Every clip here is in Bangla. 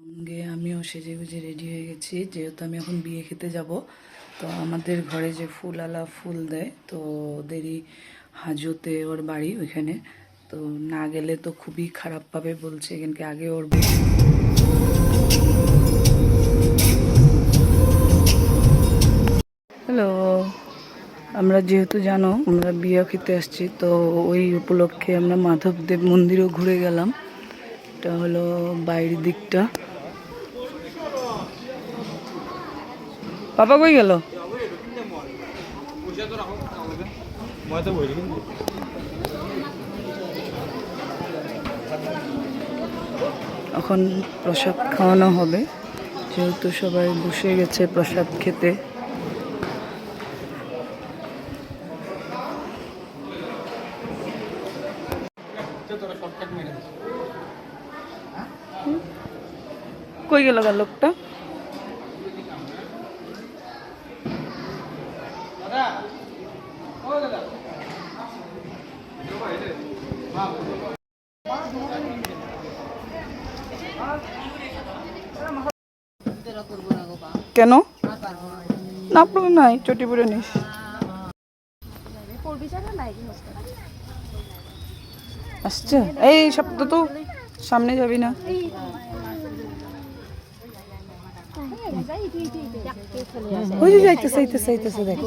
সঙ্গে আমিও সেজেগুজে রেডি হয়ে গেছি, যেহেতু আমি এখন বিয়ে খেতে যাব। তো আমাদের ঘরে যে ফুলওয়ালা ফুল দেয়, তো ওদেরই হাজতে ওর বাড়ি ওইখানে। তো না গেলে তো খুবই খারাপ পাবে বলছে, এখানকে আগে ওর হ্যালো, আমরা যেহেতু জানো আমরা বিয়ে খেতে আসছি, তো ওই উপলক্ষে আমরা মাধবদেব মন্দিরও ঘুরে গেলাম। এটা হলো বাইরের দিকটা। বাবা কই গেল? এখন প্রসাদ খাওয়ানো হবে, যেহেতু সবাই বসে গেছে প্রসাদ খেতে। কই গেল লোকটা? কেন না পড়বে? নাই, চটি পরে নিস। আসছে এই সপ্তাহ তো সামনে যাবি না? ওই যে যাইতেছে যাইতেছে দেখ,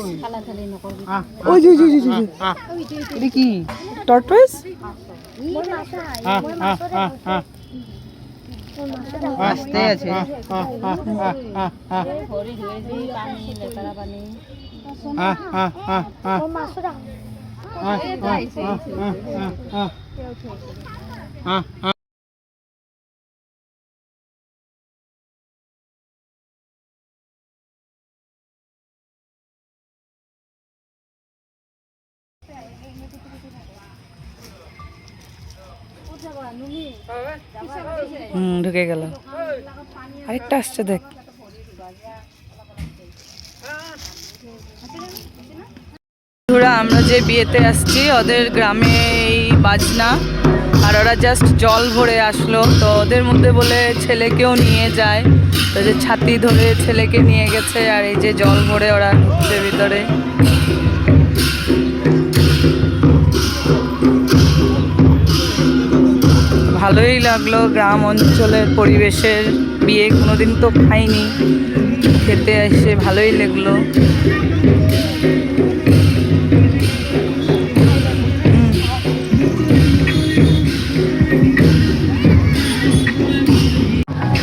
ওই যে এটা কি টর্টয়েস? আসতে আছে। ঢুকে গেল, আরেকটা আসছে দেখ। আমরা যে বিয়েতে আসছি ওদের গ্রামে এই বাজনা, আর ওরা জাস্ট জল ভরে আসলো। তো ওদের মধ্যে বলে ছেলেকেও নিয়ে যায়, তো যে ছাতি ধরে ছেলেকে নিয়ে গেছে, আর এই যে জল ভরে ওরা ঢুকছে ভিতরে। ভালোই লাগলো গ্রাম অঞ্চলের পরিবেশের বিয়ে, কোনোদিন তো খাইনি, খেতে এসে ভালোই লাগলো।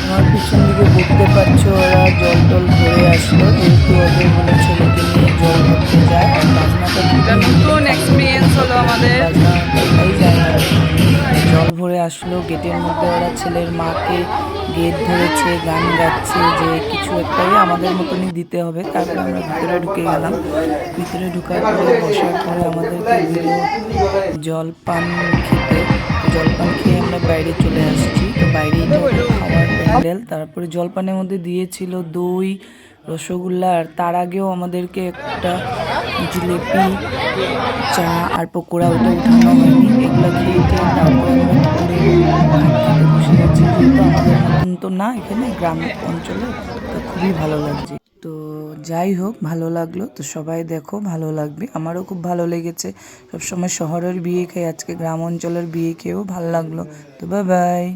আমার পিছন দিকে দেখতে পাচ্ছ ওরা জল টল ভরে আসলো, যেহেতু ওদের বলে ছেলেকে নিয়ে জল ভরতে যায়। আর বাজনাটা নতুন এক্সপিরিয়েন্স হলো আমাদের, জল ভরে আসলো। গেটের মধ্যে ওরা ছেলের মাকে গেট ধরেছে, গান গাচ্ছে যে কিছু একটাই আমাদের মতনই দিতে হবে। তারপরে আমরা ভিতরে ঢুকে গেলাম। ভিতরে ঢুকার পরে বসার পরে আমাদেরকে দিল জলপান খেতে। জলপান খেয়ে আমরা বাইরে চলে আসছি। তো বাইরে এটা খাওয়ার প্যান্ডেল। তারপরে জলপানের মধ্যে দিয়েছিল দই, রসগোল্লা, আর তার আগেও আমাদেরকে একটা জিলিপি, চা আর পকোড়া, ওটা উঠানো হয়নি। এগুলো খেয়ে তারপরে আমরা বসে যাচ্ছি, যেহেতু আমাদের মতন তো না এখানে গ্রাম অঞ্চলে, তো খুবই ভালো লাগছে। তো যাই হোক, ভালো লাগলো। তো সবাই দেখো, ভালো লাগবে, আমারও খুব ভালো লেগেছে। সবসময় শহরের বিয়ে খেয়ে আজকে গ্রাম অঞ্চলের বিয়ে খেয়েও ভালো লাগলো। তো বাই বাই।